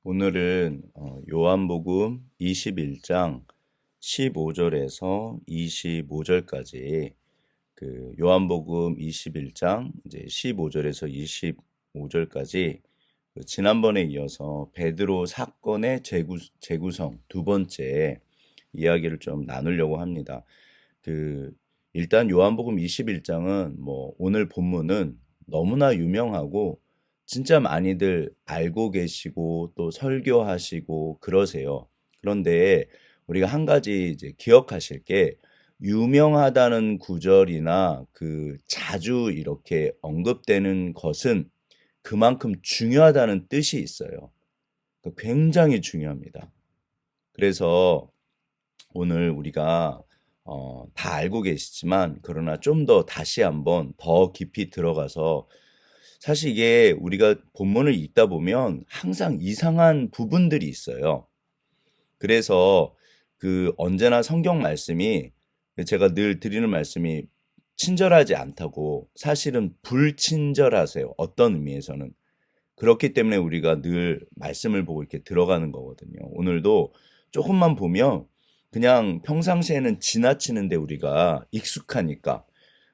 오늘은 요한복음 21장 15절에서 25절까지 그 요한복음 21장 이제 15절에서 25절까지 지난번에 이어서 베드로 사건의 재구성 두 번째 이야기를 좀 나누려고 합니다. 일단 요한복음 21장은 오늘 본문은 너무나 유명하고 진짜 많이들 알고 계시고 또 설교하시고 그러세요. 그런데 우리가 한 가지 이제 기억하실 게 유명하다는 구절이나 자주 이렇게 언급되는 것은 그만큼 중요하다는 뜻이 있어요. 굉장히 중요합니다. 그래서 오늘 우리가 다 알고 계시지만 그러나 좀 더 다시 한번 더 깊이 들어가서 사실 이게 우리가 본문을 읽다 보면 항상 이상한 부분들이 있어요. 그래서 언제나 성경 말씀이 제가 늘 드리는 말씀이 친절하지 않다고 사실은 불친절하세요. 어떤 의미에서는. 그렇기 때문에 우리가 늘 말씀을 보고 이렇게 들어가는 거거든요. 오늘도 조금만 보면 그냥 평상시에는 지나치는데 우리가 익숙하니까.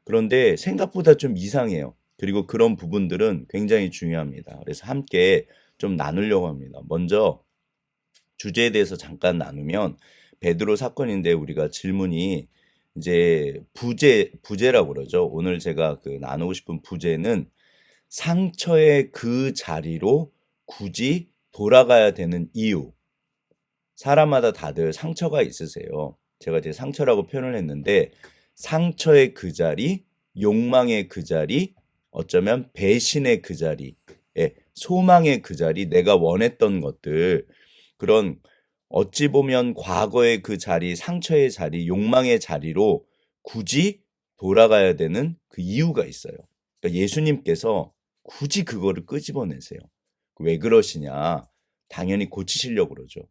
그런데 생각보다 좀 이상해요. 그리고 그런 부분들은 굉장히 중요합니다. 그래서 함께 좀 나누려고 합니다. 먼저 주제에 대해서 잠깐 나누면 베드로 사건인데 우리가 질문이 이제 부제라고 그러죠. 오늘 제가 나누고 싶은 부제는 상처의 그 자리로 굳이 돌아가야 되는 이유. 사람마다 다들 상처가 있으세요. 제가 이제 상처라고 표현을 했는데 상처의 그 자리, 욕망의 그 자리, 어쩌면 배신의 그 자리, 소망의 그 자리, 내가 원했던 것들, 그런 어찌 보면 과거의 그 자리, 상처의 자리, 욕망의 자리로 굳이 돌아가야 되는 그 이유가 있어요. 그러니까 예수님께서 굳이 그거를 끄집어내세요. 왜 그러시냐? 당연히 고치시려고 그러죠.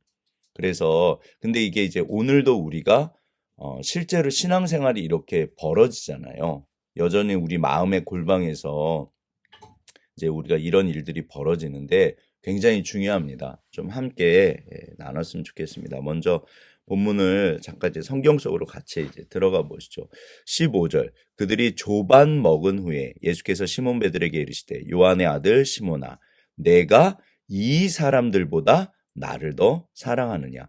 그래서 근데 이게 이제 오늘도 우리가 실제로 신앙생활이 이렇게 벌어지잖아요. 여전히 우리 마음의 골방에서 이제 우리가 이런 일들이 벌어지는데 굉장히 중요합니다. 좀 함께 나눴으면 좋겠습니다. 먼저 본문을 잠깐 이제 성경 속으로 같이 이제 들어가 보시죠. 15절. 그들이 조반 먹은 후에 예수께서 시몬 베드로에게 이르시되 요한의 아들 시몬아 내가 이 사람들보다 나를 더 사랑하느냐.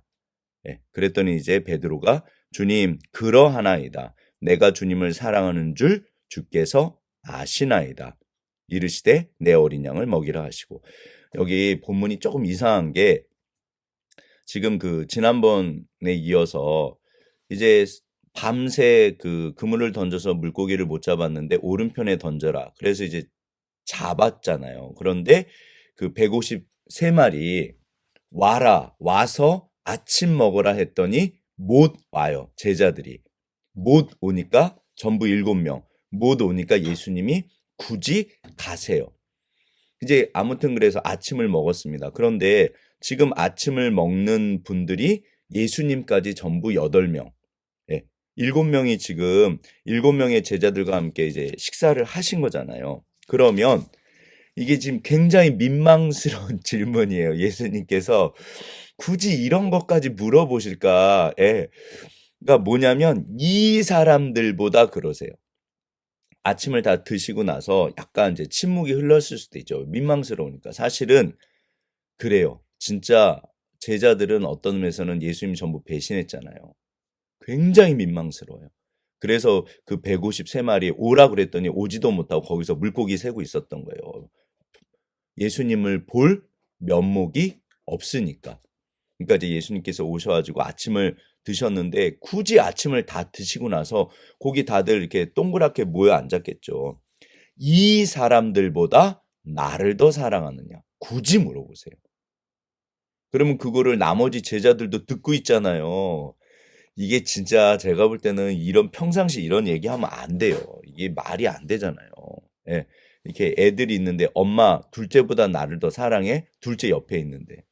그랬더니 이제 베드로가 주님 그러하나이다. 내가 주님을 사랑하는 줄 주께서 아시나이다. 이르시되 내 어린 양을 먹이라 하시고. 여기 본문이 조금 이상한 게 지금 지난번에 이어서 이제 밤새 그물을 던져서 물고기를 못 잡았는데 오른편에 던져라. 그래서 이제 잡았잖아요. 그런데 153마리 와서 아침 먹으라 했더니 못 와요. 제자들이. 못 오니까 전부 7명. 못 오니까 예수님이 굳이 가세요. 이제 아무튼 그래서 아침을 먹었습니다. 그런데 지금 아침을 먹는 분들이 예수님까지 전부 8명. 7명이 지금 7명의 제자들과 함께 이제 식사를 하신 거잖아요. 그러면 이게 지금 굉장히 민망스러운 질문이에요. 예수님께서 굳이 이런 것까지 물어보실까? 그러니까 뭐냐면 이 사람들보다 그러세요. 아침을 다 드시고 나서 약간 이제 침묵이 흘렀을 수도 있죠. 민망스러우니까. 사실은 그래요. 진짜 제자들은 어떤 면에서는 예수님 전부 배신했잖아요. 굉장히 민망스러워요. 그래서 153마리 오라 그랬더니 오지도 못하고 거기서 물고기 세고 있었던 거예요. 예수님을 볼 면목이 없으니까. 그러니까 이제 예수님께서 오셔가지고 아침을 드셨는데 굳이 아침을 다 드시고 나서 거기 다들 이렇게 동그랗게 모여 앉았겠죠. 이 사람들보다 나를 더 사랑하느냐? 굳이 물어보세요. 그러면 그거를 나머지 제자들도 듣고 있잖아요. 이게 진짜 제가 볼 때는 평상시 이런 얘기하면 안 돼요. 이게 말이 안 되잖아요. 예. 이렇게 애들이 있는데 엄마 둘째보다 나를 더 사랑해? 둘째 옆에 있는데.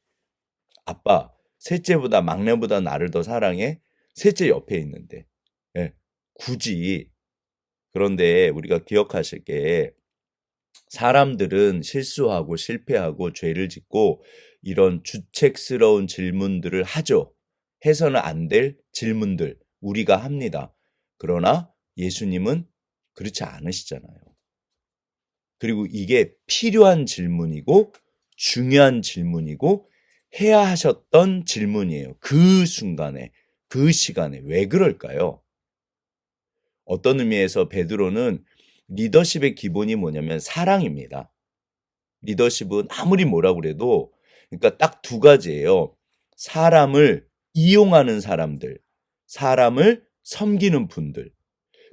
아빠 셋째보다 막내보다 나를 더 사랑해? 셋째 옆에 있는데. 예. 굳이 그런데 우리가 기억하실 게 사람들은 실수하고 실패하고 죄를 짓고 이런 주책스러운 질문들을 하죠. 해서는 안 될 질문들 우리가 합니다. 그러나 예수님은 그렇지 않으시잖아요. 그리고 이게 필요한 질문이고 중요한 질문이고 해야 하셨던 질문이에요. 그 순간에, 그 시간에. 왜 그럴까요? 어떤 의미에서 베드로는 리더십의 기본이 뭐냐면 사랑입니다. 리더십은 아무리 뭐라고 그래도 그러니까 딱 두 가지예요. 사람을 이용하는 사람들, 사람을 섬기는 분들.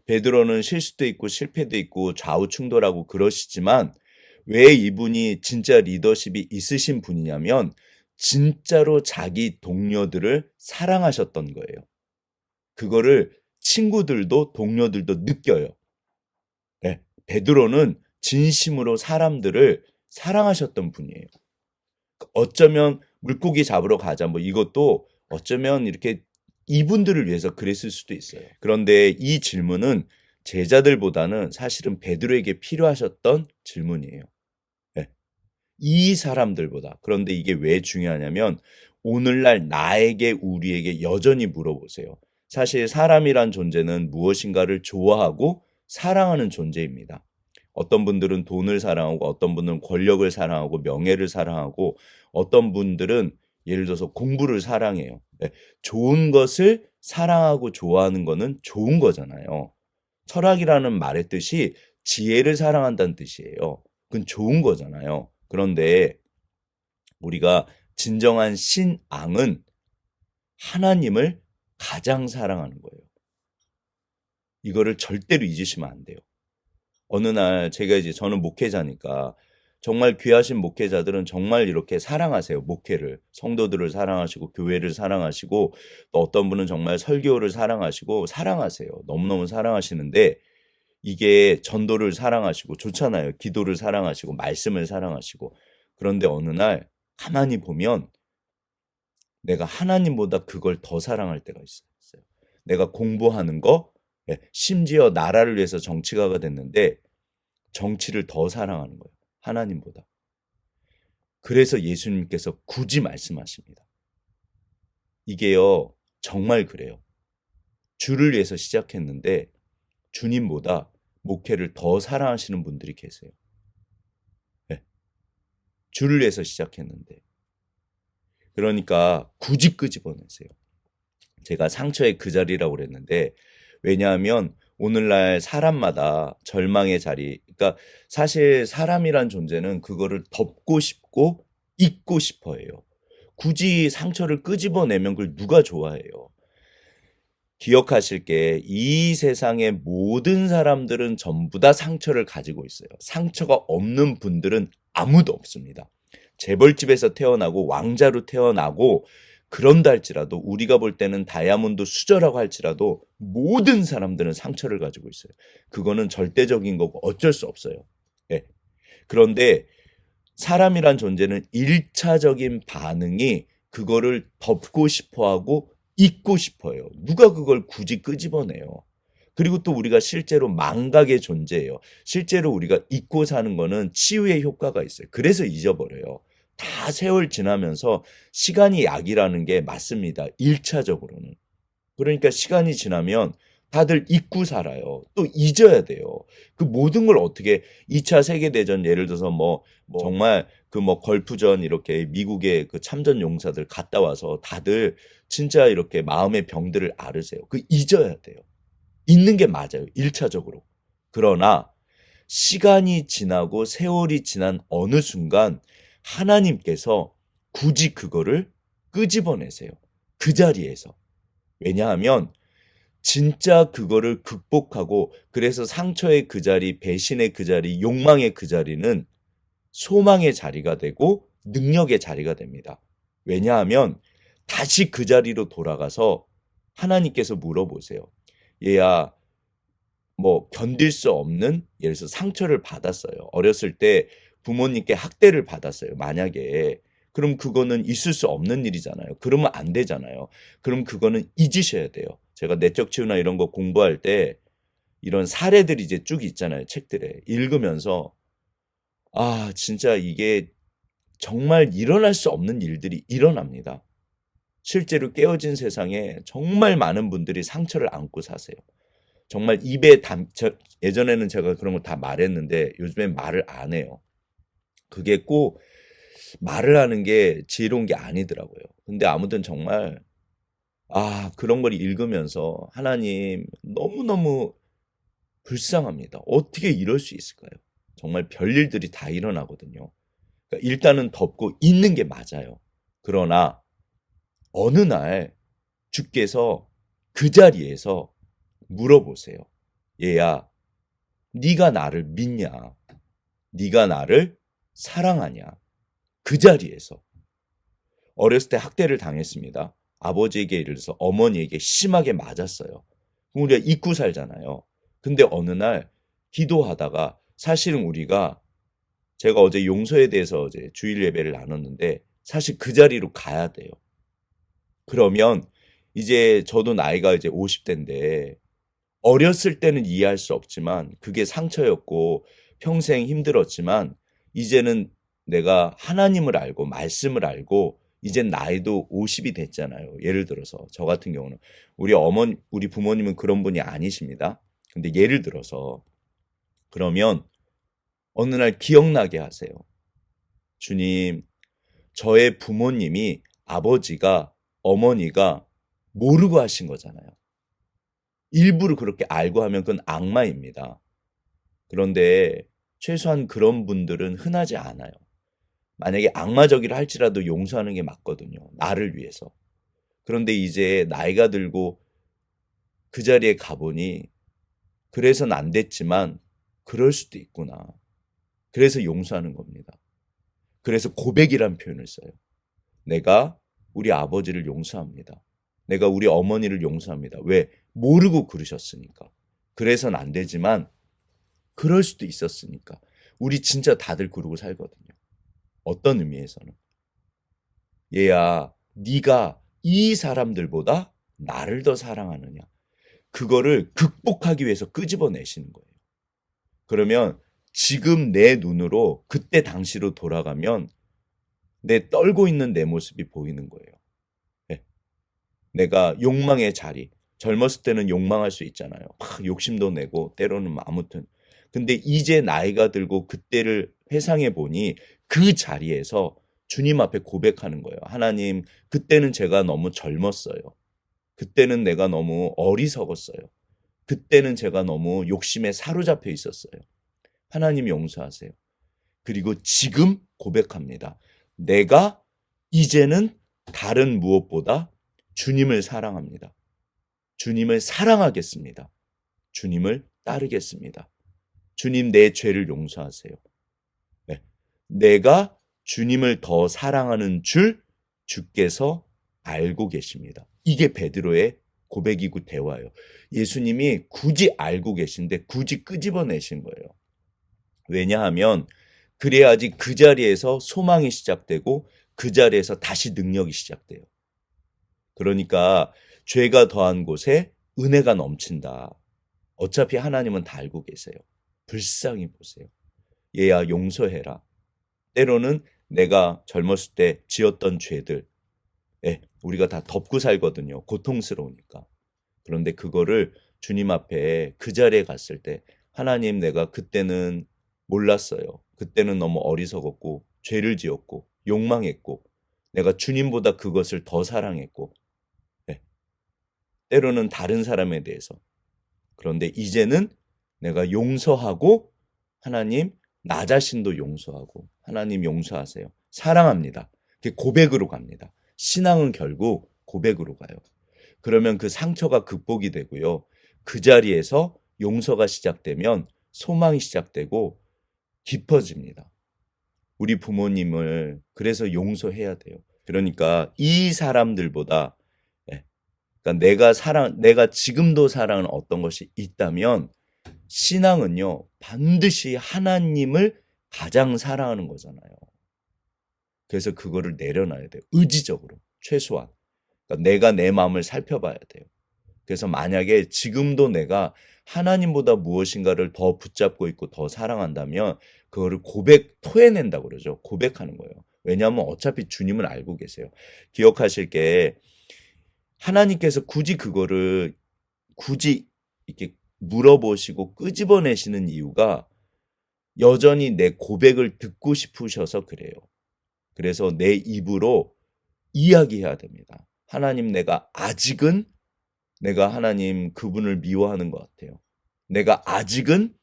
베드로는 실수도 있고 실패도 있고 좌우충돌하고 그러시지만 왜 이분이 진짜 리더십이 있으신 분이냐면 진짜로 자기 동료들을 사랑하셨던 거예요. 그거를 친구들도 동료들도 느껴요. 네, 베드로는 진심으로 사람들을 사랑하셨던 분이에요. 어쩌면 물고기 잡으러 가자 뭐 이것도 어쩌면 이렇게 이분들을 위해서 그랬을 수도 있어요. 그런데 이 질문은 제자들보다는 사실은 베드로에게 필요하셨던 질문이에요. 네. 이 사람들보다. 그런데 이게 왜 중요하냐면 오늘날 나에게 우리에게 여전히 물어보세요. 사실 사람이란 존재는 무엇인가를 좋아하고 사랑하는 존재입니다. 어떤 분들은 돈을 사랑하고 어떤 분들은 권력을 사랑하고 명예를 사랑하고 어떤 분들은 예를 들어서 공부를 사랑해요. 네. 좋은 것을 사랑하고 좋아하는 거는 좋은 거잖아요. 철학이라는 말의 뜻이 지혜를 사랑한다는 뜻이에요. 그건 좋은 거잖아요. 그런데 우리가 진정한 신앙은 하나님을 가장 사랑하는 거예요. 이거를 절대로 잊으시면 안 돼요. 어느 날 제가 이제 저는 목회자니까 정말 귀하신 목회자들은 정말 이렇게 사랑하세요. 목회를. 성도들을 사랑하시고 교회를 사랑하시고 또 어떤 분은 정말 설교를 사랑하시고 사랑하세요. 너무너무 사랑하시는데 이게 전도를 사랑하시고 좋잖아요. 기도를 사랑하시고 말씀을 사랑하시고 그런데 어느 날 가만히 보면 내가 하나님보다 그걸 더 사랑할 때가 있어요. 내가 공부하는 거 심지어 나라를 위해서 정치가가 됐는데 정치를 더 사랑하는 거예요. 하나님보다. 그래서 예수님께서 굳이 말씀하십니다. 이게요. 정말 그래요. 주를 위해서 시작했는데 주님보다 목회를 더 사랑하시는 분들이 계세요. 네. 주를 위해서 시작했는데. 그러니까 굳이 끄집어내세요. 제가 상처의 그 자리라고 그랬는데 왜냐하면 오늘날 사람마다 절망의 자리 그러니까 사실 사람이란 존재는 그거를 덮고 싶고 잊고 싶어 해요. 굳이 상처를 끄집어내면 그걸 누가 좋아해요. 기억하실 게 이 세상의 모든 사람들은 전부 다 상처를 가지고 있어요. 상처가 없는 분들은 아무도 없습니다. 재벌집에서 태어나고 왕자로 태어나고 그런다 할지라도 우리가 볼 때는 다이아몬드 수저라고 할지라도 모든 사람들은 상처를 가지고 있어요. 그거는 절대적인 거고 어쩔 수 없어요. 네. 그런데 사람이란 존재는 1차적인 반응이 그거를 덮고 싶어하고 잊고 싶어요. 누가 그걸 굳이 끄집어내요. 그리고 또 우리가 실제로 망각의 존재예요. 실제로 우리가 잊고 사는 거는 치유의 효과가 있어요. 그래서 잊어버려요. 다 세월 지나면서 시간이 약이라는 게 맞습니다. 1차적으로는. 그러니까 시간이 지나면 다들 잊고 살아요. 또 잊어야 돼요. 그 모든 걸 어떻게 2차 세계대전 예를 들어서 정말 그 걸프전 이렇게 미국의 그 참전 용사들 갔다 와서 다들 진짜 이렇게 마음의 병들을 앓으세요. 그 잊어야 돼요. 잊는 게 맞아요. 1차적으로. 그러나 시간이 지나고 세월이 지난 어느 순간 하나님께서 굳이 그거를 끄집어내세요. 그 자리에서. 왜냐하면 진짜 그거를 극복하고 그래서 상처의 그 자리, 배신의 그 자리, 욕망의 그 자리는 소망의 자리가 되고 능력의 자리가 됩니다. 왜냐하면 다시 그 자리로 돌아가서 하나님께서 물어보세요. 얘야, 견딜 수 없는 예를 들어서 상처를 받았어요. 어렸을 때 부모님께 학대를 받았어요. 만약에. 그럼 그거는 있을 수 없는 일이잖아요. 그러면 안 되잖아요. 그럼 그거는 잊으셔야 돼요. 제가 내적 치유나 이런 거 공부할 때 이런 사례들이 이제 쭉 있잖아요. 책들에. 읽으면서 진짜 이게 정말 일어날 수 없는 일들이 일어납니다. 실제로 깨어진 세상에 정말 많은 분들이 상처를 안고 사세요. 정말 예전에는 제가 그런 거 다 말했는데 요즘엔 말을 안 해요. 그게 꼭 말을 하는 게 지혜로운 게 아니더라고요. 근데 아무튼 정말 그런 걸 읽으면서 하나님 너무너무 불쌍합니다. 어떻게 이럴 수 있을까요? 정말 별일들이 다 일어나거든요. 그러니까 일단은 덮고 있는 게 맞아요. 그러나 어느 날 주께서 그 자리에서 물어보세요. 얘야, 네가 나를 믿냐? 네가 나를 사랑하냐? 그 자리에서. 어렸을 때 학대를 당했습니다. 아버지에게 예를 들어서 어머니에게 심하게 맞았어요. 우리가 잊고 살잖아요. 근데 어느 날 기도하다가 사실은 우리가 제가 어제 용서에 대해서 이제 주일 예배를 나눴는데 사실 그 자리로 가야 돼요. 그러면 이제 저도 나이가 이제 50대인데 어렸을 때는 이해할 수 없지만 그게 상처였고 평생 힘들었지만 이제는 내가 하나님을 알고 말씀을 알고 이젠 나이도 50이 됐잖아요. 예를 들어서 저 같은 경우는 우리 부모님은 그런 분이 아니십니다. 근데 예를 들어서 그러면 어느 날 기억나게 하세요. 주님, 저의 부모님이 아버지가 어머니가 모르고 하신 거잖아요. 일부러 그렇게 알고 하면 그건 악마입니다. 그런데 최소한 그런 분들은 흔하지 않아요. 만약에 악마적이라 할지라도 용서하는 게 맞거든요. 나를 위해서. 그런데 이제 나이가 들고 그 자리에 가보니 그래서는 안 됐지만 그럴 수도 있구나. 그래서 용서하는 겁니다. 그래서 고백이란 표현을 써요. 내가 우리 아버지를 용서합니다. 내가 우리 어머니를 용서합니다. 왜? 모르고 그러셨으니까. 그래서는 안 되지만 그럴 수도 있었으니까. 우리 진짜 다들 그러고 살거든요. 어떤 의미에서는. 얘야, 네가 이 사람들보다 나를 더 사랑하느냐. 그거를 극복하기 위해서 끄집어내시는 거예요. 그러면 지금 내 눈으로 그때 당시로 돌아가면 내 떨고 있는 내 모습이 보이는 거예요. 네. 내가 욕망의 자리. 젊었을 때는 욕망할 수 있잖아요. 막 욕심도 내고 때로는 아무튼. 근데 이제 나이가 들고 그때를 회상해 보니 그 자리에서 주님 앞에 고백하는 거예요. 하나님, 그때는 제가 너무 젊었어요. 그때는 내가 너무 어리석었어요. 그때는 제가 너무 욕심에 사로잡혀 있었어요. 하나님 용서하세요. 그리고 지금 고백합니다. 내가 이제는 다른 무엇보다 주님을 사랑합니다. 주님을 사랑하겠습니다. 주님을 따르겠습니다. 주님 내 죄를 용서하세요. 네. 내가 주님을 더 사랑하는 줄 주께서 알고 계십니다. 이게 베드로의 고백이고 대화예요. 예수님이 굳이 알고 계신데 굳이 끄집어내신 거예요. 왜냐하면 그래야지 그 자리에서 소망이 시작되고 그 자리에서 다시 능력이 시작돼요. 그러니까 죄가 더한 곳에 은혜가 넘친다. 어차피 하나님은 다 알고 계세요. 불쌍히 보세요. 얘야 용서해라. 때로는 내가 젊었을 때 지었던 죄들, 우리가 다 덮고 살거든요. 고통스러우니까. 그런데 그거를 주님 앞에 그 자리에 갔을 때 하나님 내가 그때는 몰랐어요. 그때는 너무 어리석었고 죄를 지었고 욕망했고 내가 주님보다 그것을 더 사랑했고 때로는 다른 사람에 대해서. 그런데 이제는 내가 용서하고 하나님 나 자신도 용서하고 하나님 용서하세요. 사랑합니다. 그게 고백으로 갑니다. 신앙은 결국 고백으로 가요. 그러면 그 상처가 극복이 되고요. 그 자리에서 용서가 시작되면 소망이 시작되고 깊어집니다. 우리 부모님을 그래서 용서해야 돼요. 그러니까 이 사람들보다 그러니까 내가 지금도 사랑하는 어떤 것이 있다면 신앙은요, 반드시 하나님을 가장 사랑하는 거잖아요. 그래서 그거를 내려놔야 돼요. 의지적으로, 최소한. 그러니까 내가 내 마음을 살펴봐야 돼요. 그래서 만약에 지금도 내가 하나님보다 무엇인가를 더 붙잡고 있고 더 사랑한다면 그거를 토해낸다고 그러죠. 고백하는 거예요. 왜냐하면 어차피 주님은 알고 계세요. 기억하실 게 하나님께서 굳이 이렇게 물어보시고 끄집어내시는 이유가 여전히 내 고백을 듣고 싶으셔서 그래요. 그래서 내 입으로 이야기해야 됩니다. 하나님, 내가 하나님 그분을 미워하는 것 같아요. 내가 아직은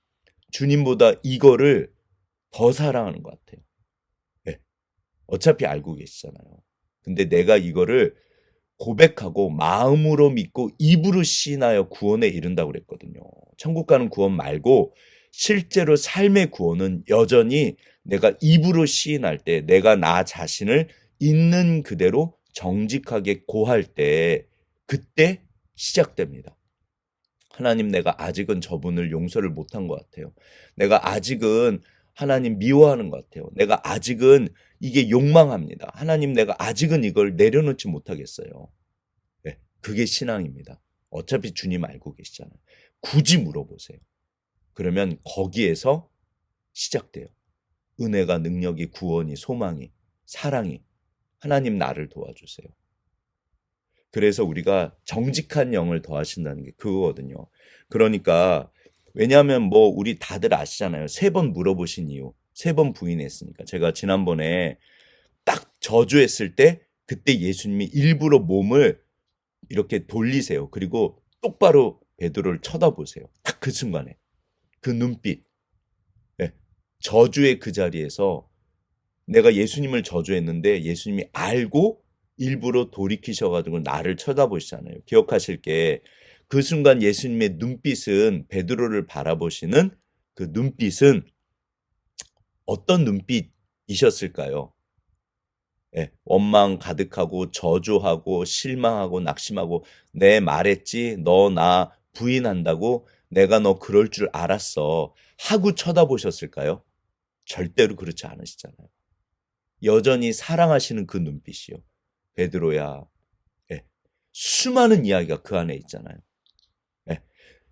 주님보다 이거를 더 사랑하는 것 같아요. 네. 어차피 알고 계시잖아요. 근데 내가 이거를 고백하고 마음으로 믿고 입으로 시인하여 구원에 이른다고 그랬거든요. 천국 가는 구원 말고 실제로 삶의 구원은 여전히 내가 입으로 시인할 때, 내가 나 자신을 있는 그대로 정직하게 고할 때, 그때 시작됩니다. 하나님, 내가 아직은 저분을 용서를 못한 것 같아요. 내가 아직은 하나님 미워하는 것 같아요. 내가 아직은 이게 욕망합니다. 하나님, 내가 아직은 이걸 내려놓지 못하겠어요. 네, 그게 신앙입니다. 어차피 주님 알고 계시잖아요. 굳이 물어보세요. 그러면 거기에서 시작돼요. 은혜가, 능력이, 구원이, 소망이, 사랑이. 하나님, 나를 도와주세요. 그래서 우리가 정직한 영을 더하신다는 게 그거거든요. 그러니까 왜냐하면 우리 다들 아시잖아요. 3번 물어보신 이유. 3번 부인했으니까. 제가 지난번에 딱 저주했을 때 그때 예수님이 일부러 몸을 이렇게 돌리세요. 그리고 똑바로 베드로를 쳐다보세요. 딱 그 순간에. 그 눈빛. 네. 저주의 그 자리에서 내가 예수님을 저주했는데 예수님이 알고 일부러 돌이키셔가지고 나를 쳐다보시잖아요. 기억하실 게 그 순간 예수님의 눈빛은, 베드로를 바라보시는 그 눈빛은 어떤 눈빛이셨을까요? 예, 원망 가득하고 저주하고 실망하고 낙심하고 내 말했지, 너 나 부인한다고, 내가 너 그럴 줄 알았어 하고 쳐다보셨을까요? 절대로 그렇지 않으시잖아요. 여전히 사랑하시는 그 눈빛이요. 베드로야. 예, 수많은 이야기가 그 안에 있잖아요. 예,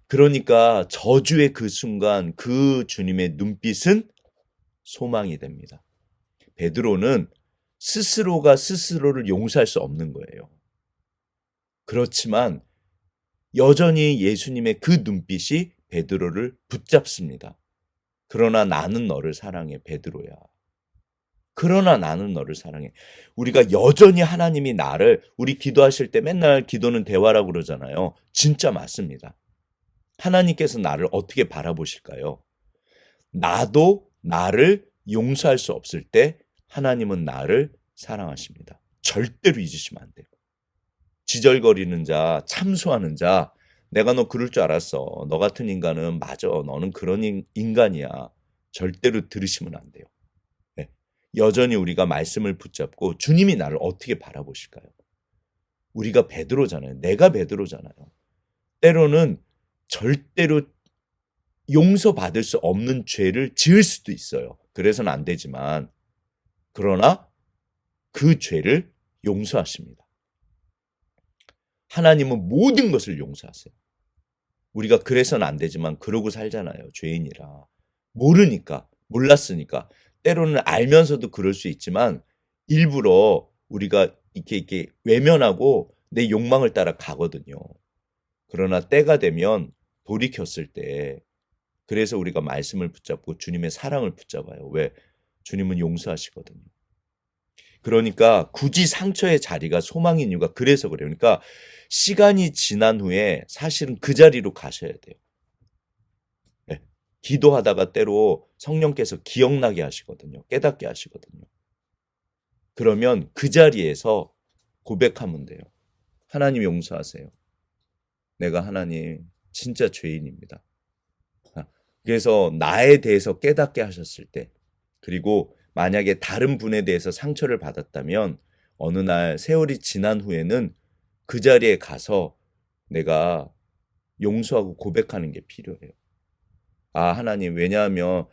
그러니까 저주의 그 순간 그 주님의 눈빛은 소망이 됩니다. 베드로는 스스로가 스스로를 용서할 수 없는 거예요. 그렇지만 여전히 예수님의 그 눈빛이 베드로를 붙잡습니다. 그러나 나는 너를 사랑해, 베드로야. 그러나 나는 너를 사랑해. 우리가 여전히 하나님이 우리 기도하실 때 맨날 기도는 대화라고 그러잖아요. 진짜 맞습니다. 하나님께서 나를 어떻게 바라보실까요? 나도 나를 용서할 수 없을 때 하나님은 나를 사랑하십니다. 절대로 잊으시면 안 돼요. 지절거리는 자, 참소하는 자, 내가 너 그럴 줄 알았어. 너 같은 인간은 맞아. 너는 그런 인간이야. 절대로 들으시면 안 돼요. 네. 여전히 우리가 말씀을 붙잡고 주님이 나를 어떻게 바라보실까요? 우리가 베드로잖아요. 내가 베드로잖아요. 때로는 절대로 용서받을 수 없는 죄를 지을 수도 있어요. 그래서는 안 되지만, 그러나 그 죄를 용서하십니다. 하나님은 모든 것을 용서하세요. 우리가 그래서는 안 되지만 그러고 살잖아요. 죄인이라. 몰랐으니까. 때로는 알면서도 그럴 수 있지만 일부러 우리가 이렇게 외면하고 내 욕망을 따라 가거든요. 그러나 때가 되면 돌이켰을 때, 그래서 우리가 말씀을 붙잡고 주님의 사랑을 붙잡아요. 왜? 주님은 용서하시거든요. 그러니까 굳이 상처의 자리가 소망인 이유가 그래서 그래요. 그러니까 시간이 지난 후에 사실은 그 자리로 가셔야 돼요. 네. 기도하다가 때로 성령께서 기억나게 하시거든요. 깨닫게 하시거든요. 그러면 그 자리에서 고백하면 돼요. 하나님 용서하세요. 내가 하나님 진짜 죄인입니다. 그래서 나에 대해서 깨닫게 하셨을 때, 그리고 만약에 다른 분에 대해서 상처를 받았다면 어느 날 세월이 지난 후에는 그 자리에 가서 내가 용서하고 고백하는 게 필요해요. 아, 하나님, 왜냐하면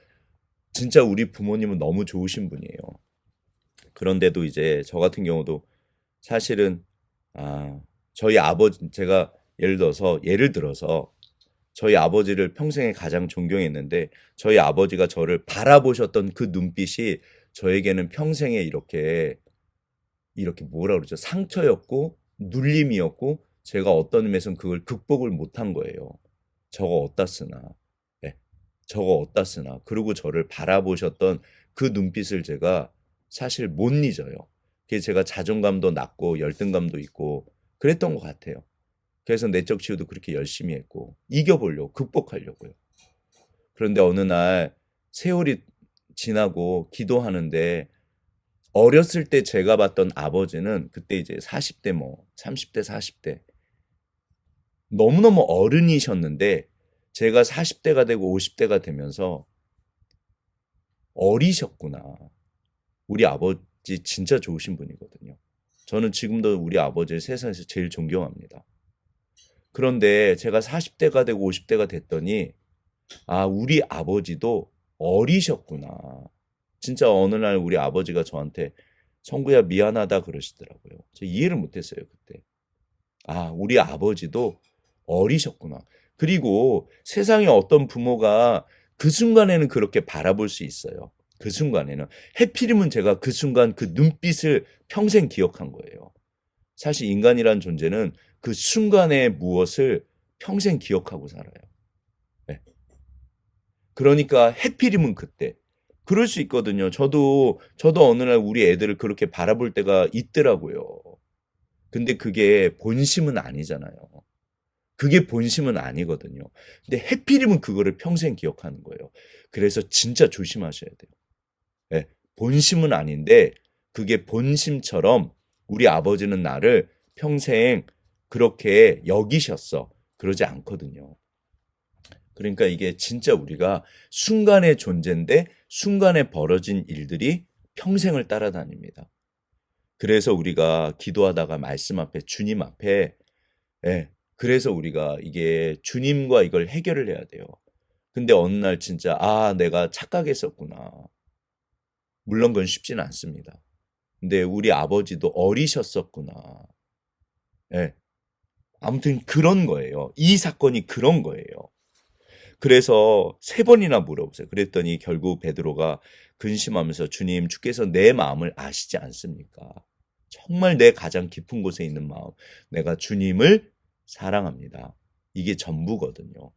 진짜 우리 부모님은 너무 좋으신 분이에요. 그런데도 이제 저 같은 경우도 사실은 저희 아버지, 제가 예를 들어서 저희 아버지를 평생에 가장 존경했는데 저희 아버지가 저를 바라보셨던 그 눈빛이 저에게는 평생에 이렇게 뭐라 그러죠? 상처였고 눌림이었고 제가 어떤 의미에서는 그걸 극복을 못한 거예요. 저거 어디다 쓰나. 예, 저거 어디다 쓰나. 그리고 저를 바라보셨던 그 눈빛을 제가 사실 못 잊어요. 그게 제가 자존감도 낮고 열등감도 있고 그랬던 것 같아요. 그래서 내적 치유도 그렇게 열심히 했고 이겨보려고 극복하려고요. 그런데 어느 날 세월이 지나고 기도하는데 어렸을 때 제가 봤던 아버지는 그때 이제 40대 뭐 30대 40대 너무너무 어른이셨는데 제가 40대가 되고 50대가 되면서 어리셨구나. 우리 아버지 진짜 좋으신 분이거든요. 저는 지금도 우리 아버지를 세상에서 제일 존경합니다. 그런데 제가 40대가 되고 50대가 됐더니 아, 우리 아버지도 어리셨구나. 진짜 어느 날 우리 아버지가 저한테 성구야 미안하다 그러시더라고요. 저 이해를 못했어요, 그때. 아, 우리 아버지도 어리셨구나. 그리고 세상에 어떤 부모가 그 순간에는 그렇게 바라볼 수 있어요. 그 순간에는. 해필이면 제가 그 순간 그 눈빛을 평생 기억한 거예요. 사실 인간이란 존재는 그 순간의 무엇을 평생 기억하고 살아요. 네. 그러니까 해필이면 그때. 그럴 수 있거든요. 저도 어느 날 우리 애들을 그렇게 바라볼 때가 있더라고요. 근데 그게 본심은 아니잖아요. 그게 본심은 아니거든요. 근데 해필이면 그거를 평생 기억하는 거예요. 그래서 진짜 조심하셔야 돼요. 예, 본심은 아닌데 그게 본심처럼 우리 아버지는 나를 평생 그렇게 여기셨어. 그러지 않거든요. 그러니까 이게 진짜 우리가 순간의 존재인데 순간에 벌어진 일들이 평생을 따라다닙니다. 그래서 우리가 기도하다가 말씀 앞에 주님 앞에 예, 그래서 우리가 이게 주님과 이걸 해결을 해야 돼요. 근데 어느 날 진짜 아 내가 착각했었구나. 물론 그건 쉽지는 않습니다. 근데 우리 아버지도 어리셨었구나. 예. 아무튼 그런 거예요. 이 사건이 그런 거예요. 그래서 세 번이나 물어보세요. 그랬더니 결국 베드로가 근심하면서 주님 주께서 내 마음을 아시지 않습니까? 정말 내 가장 깊은 곳에 있는 마음. 내가 주님을 사랑합니다. 이게 전부거든요.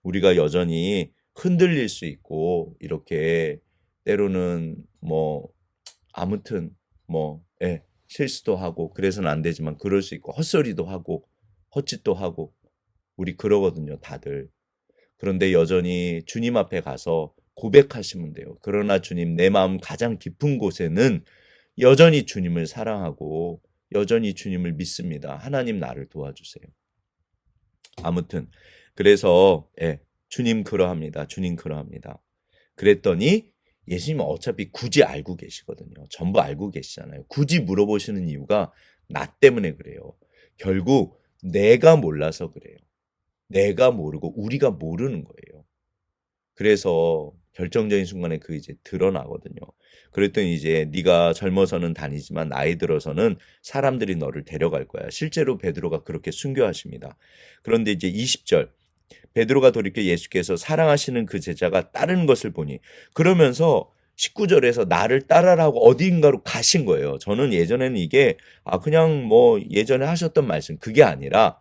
우리가 여전히 흔들릴 수 있고 이렇게 때로는 뭐 아무튼 뭐 예, 실수도 하고 그래서는 안 되지만 그럴 수 있고 헛소리도 하고 헛짓도 하고 우리 그러거든요, 다들. 그런데 여전히 주님 앞에 가서 고백하시면 돼요. 그러나 주님, 내 마음 가장 깊은 곳에는 여전히 주님을 사랑하고 여전히 주님을 믿습니다. 하나님 나를 도와주세요. 아무튼 그래서 예, 주님 그러합니다. 주님 그러합니다. 그랬더니 예수님은 어차피 굳이 알고 계시거든요. 전부 알고 계시잖아요. 굳이 물어보시는 이유가 나 때문에 그래요. 결국 내가 몰라서 그래요. 내가 모르고 우리가 모르는 거예요. 그래서 결정적인 순간에 그 이제 드러나거든요. 그랬더니 이제 네가 젊어서는 다니지만 나이 들어서는 사람들이 너를 데려갈 거야. 실제로 베드로가 그렇게 순교하십니다. 그런데 이제 20절 베드로가 돌이켜 예수께서 사랑하시는 그 제자가 따르는 것을 보니 그러면서 19절에서 나를 따라라고 어딘가로 가신 거예요. 저는 예전에는 이게 그냥 뭐 예전에 하셨던 말씀 그게 아니라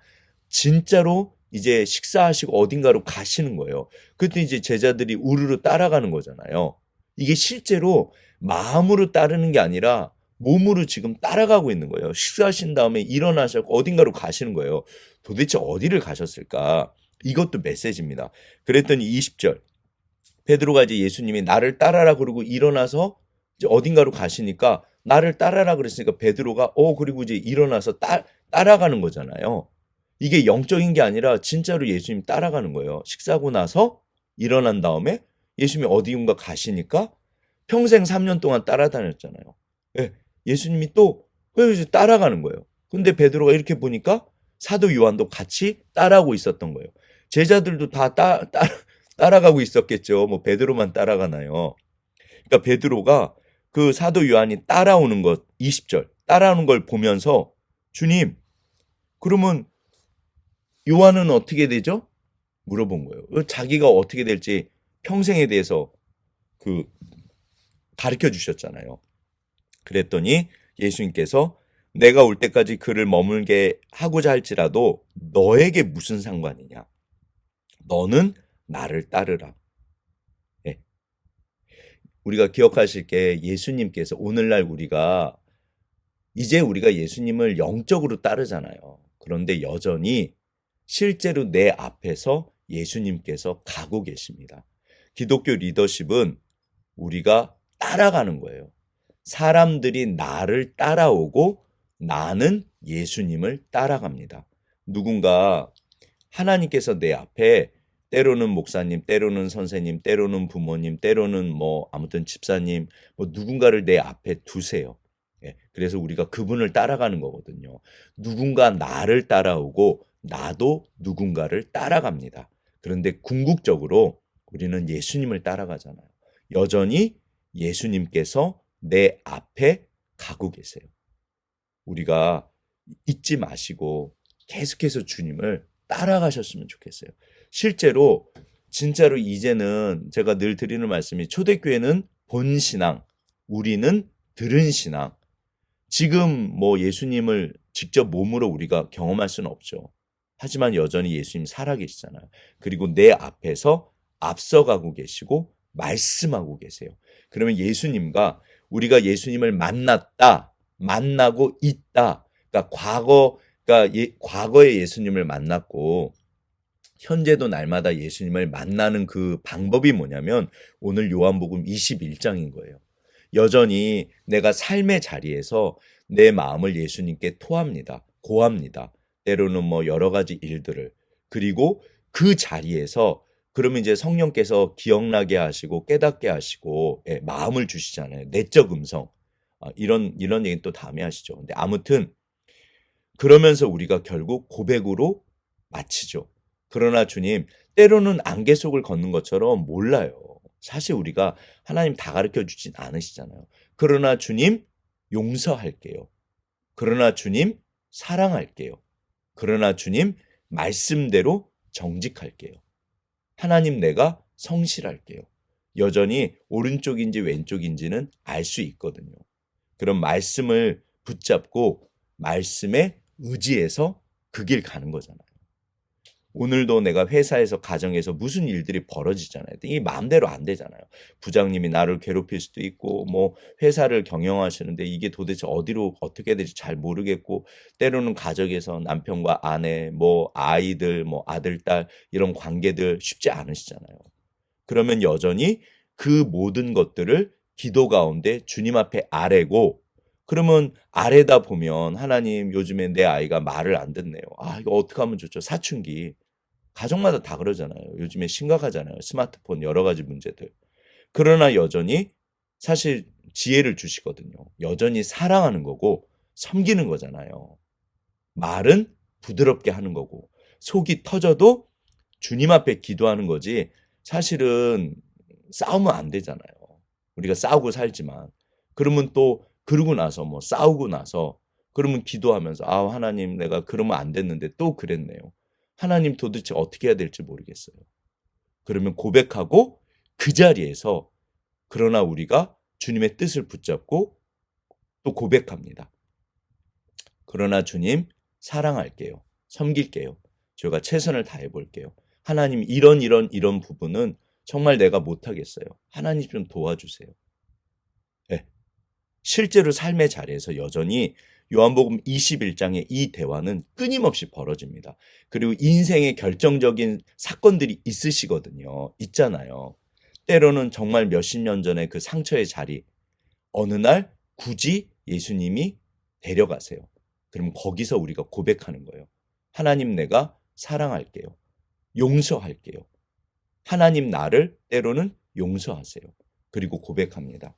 진짜로 이제 식사하시고 어딘가로 가시는 거예요. 그때 이제 제자들이 우르르 따라가는 거잖아요. 이게 실제로 마음으로 따르는 게 아니라 몸으로 지금 따라가고 있는 거예요. 식사하신 다음에 일어나셔서 어딘가로 가시는 거예요. 도대체 어디를 가셨을까? 이것도 메시지입니다. 그랬더니 20절 베드로가 이제 예수님이 나를 따라라 그러고 일어나서 이제 어딘가로 가시니까 나를 따라라 그랬으니까 베드로가 그리고 이제 일어나서 따라가는 거잖아요. 이게 영적인 게 아니라 진짜로 예수님 따라가는 거예요. 식사하고 나서 일어난 다음에 예수님이 어디인가 가시니까 평생 3년 동안 따라다녔잖아요. 예, 예수님이 또 이제 따라가는 거예요. 근데 베드로가 이렇게 보니까 사도 요한도 같이 따라하고 있었던 거예요. 제자들도 다 따라가고 있었겠죠. 뭐 베드로만 따라가나요. 그러니까 베드로가 그 사도 요한이 따라오는 것 20절 따라오는 걸 보면서 주님 그러면 요한은 어떻게 되죠? 물어본 거예요. 자기가 어떻게 될지 평생에 대해서 그 가르쳐 주셨잖아요. 그랬더니 예수님께서 내가 올 때까지 그를 머물게 하고자 할지라도 너에게 무슨 상관이냐? 너는 나를 따르라. 예. 우리가 기억하실 게 예수님께서 오늘날 이제 우리가 예수님을 영적으로 따르잖아요. 그런데 여전히 실제로 내 앞에서 예수님께서 가고 계십니다. 기독교 리더십은 우리가 따라가는 거예요. 사람들이 나를 따라오고 나는 예수님을 따라갑니다. 누군가 하나님께서 내 앞에 때로는 목사님, 때로는 선생님, 때로는 부모님, 때로는 뭐 아무튼 집사님, 뭐 누군가를 내 앞에 두세요. 예, 그래서 우리가 그분을 따라가는 거거든요. 누군가 나를 따라오고 나도 누군가를 따라갑니다. 그런데 궁극적으로 우리는 예수님을 따라가잖아요. 여전히 예수님께서 내 앞에 가고 계세요. 우리가 잊지 마시고 계속해서 주님을 따라가셨으면 좋겠어요. 실제로 진짜로 이제는 제가 늘 드리는 말씀이 초대교회는 본 신앙, 우리는 들은 신앙. 지금 뭐 예수님을 직접 몸으로 우리가 경험할 수는 없죠. 하지만 여전히 예수님 살아계시잖아요. 그리고 내 앞에서 앞서가고 계시고 말씀하고 계세요. 그러면 예수님과 우리가 예수님을 만났다, 만나고 있다. 그러니까 과거에 예수님을 만났고 현재도 날마다 예수님을 만나는 그 방법이 뭐냐면 오늘 요한복음 21장인 거예요. 여전히 내가 삶의 자리에서 내 마음을 예수님께 토합니다. 고합니다. 때로는 뭐 여러 가지 일들을. 그리고 그 자리에서 그러면 이제 성령께서 기억나게 하시고 깨닫게 하시고 마음을 주시잖아요. 내적 음성. 이런 얘기는 또 다음에 하시죠. 근데 아무튼 그러면서 우리가 결국 고백으로 마치죠. 그러나 주님, 때로는 안개 속을 걷는 것처럼 몰라요. 사실 우리가 하나님 다 가르쳐 주진 않으시잖아요. 그러나 주님, 용서할게요. 그러나 주님, 사랑할게요. 그러나 주님, 말씀대로 정직할게요. 하나님, 내가 성실할게요. 여전히 오른쪽인지 왼쪽인지는 알 수 있거든요. 그런 말씀을 붙잡고 말씀에 의지해서 그 길 가는 거잖아요. 오늘도 내가 회사에서 가정에서 무슨 일들이 벌어지잖아요. 이 마음대로 안 되잖아요. 부장님이 나를 괴롭힐 수도 있고 뭐 회사를 경영하시는데 이게 도대체 어디로 어떻게 될지 잘 모르겠고 때로는 가정에서 남편과 아내 뭐 아이들 뭐 아들 딸 이런 관계들 쉽지 않으시잖아요. 그러면 여전히 그 모든 것들을 기도 가운데 주님 앞에 아뢰고 그러면 아래다 보면 하나님 요즘에 내 아이가 말을 안 듣네요. 이거 어떻게 하면 좋죠? 사춘기. 가정마다 다 그러잖아요. 요즘에 심각하잖아요. 스마트폰 여러 가지 문제들. 그러나 여전히 사실 지혜를 주시거든요. 여전히 사랑하는 거고 섬기는 거잖아요. 말은 부드럽게 하는 거고 속이 터져도 주님 앞에 기도하는 거지 사실은 싸우면 안 되잖아요. 우리가 싸우고 살지만 그러면 또 그러고 나서 뭐 싸우고 나서 그러면 기도하면서 하나님 내가 그러면 안 됐는데 또 그랬네요. 하나님 도대체 어떻게 해야 될지 모르겠어요. 그러면 고백하고 그 자리에서 그러나 우리가 주님의 뜻을 붙잡고 또 고백합니다. 그러나 주님 사랑할게요. 섬길게요. 제가 최선을 다해 볼게요. 하나님 이런 부분은 정말 내가 못하겠어요. 하나님 좀 도와주세요. 네. 실제로 삶의 자리에서 여전히 요한복음 21장의 이 대화는 끊임없이 벌어집니다. 그리고 인생의 결정적인 사건들이 있잖아요. 때로는 정말 몇십 년 전에 그 상처의 자리, 어느 날 굳이 예수님이 데려가세요. 그럼 거기서 우리가 고백하는 거예요. 하나님 내가 사랑할게요. 용서할게요. 하나님 나를 때로는 용서하세요. 그리고 고백합니다.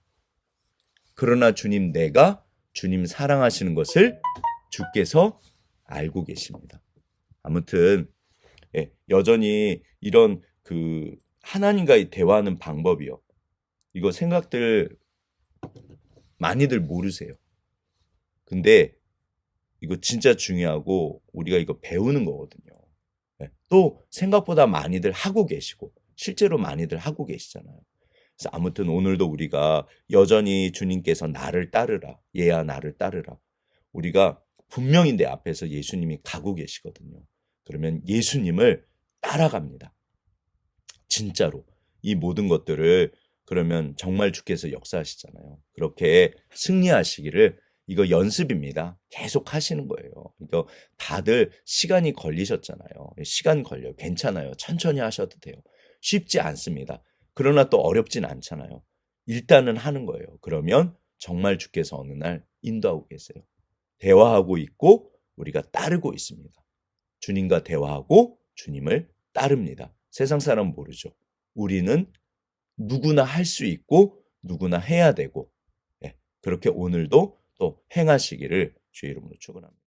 그러나 주님 내가 주님 사랑하시는 것을 주께서 알고 계십니다. 아무튼 여전히 이런 그 하나님과의 대화하는 방법이요. 이거 생각들 많이들 모르세요. 근데 이거 진짜 중요하고 우리가 이거 배우는 거거든요. 또 생각보다 많이들 하고 계시고 실제로 많이들 하고 계시잖아요. 그래서 아무튼 오늘도 우리가 여전히 주님께서 나를 따르라, 얘야 나를 따르라. 우리가 분명히 내 앞에서 예수님이 가고 계시거든요. 그러면 예수님을 따라갑니다. 진짜로 이 모든 것들을 그러면 정말 주께서 역사하시잖아요. 그렇게 승리하시기를 이거 연습입니다. 계속 하시는 거예요. 이거 다들 시간이 걸리셨잖아요. 시간 걸려요. 괜찮아요. 천천히 하셔도 돼요. 쉽지 않습니다. 그러나 또 어렵진 않잖아요. 일단은 하는 거예요. 그러면 정말 주께서 어느 날 인도하고 계세요. 대화하고 있고 우리가 따르고 있습니다. 주님과 대화하고 주님을 따릅니다. 세상 사람은 모르죠. 우리는 누구나 할 수 있고 누구나 해야 되고 그렇게 오늘도 또 행하시기를 주의 이름으로 축원합니다.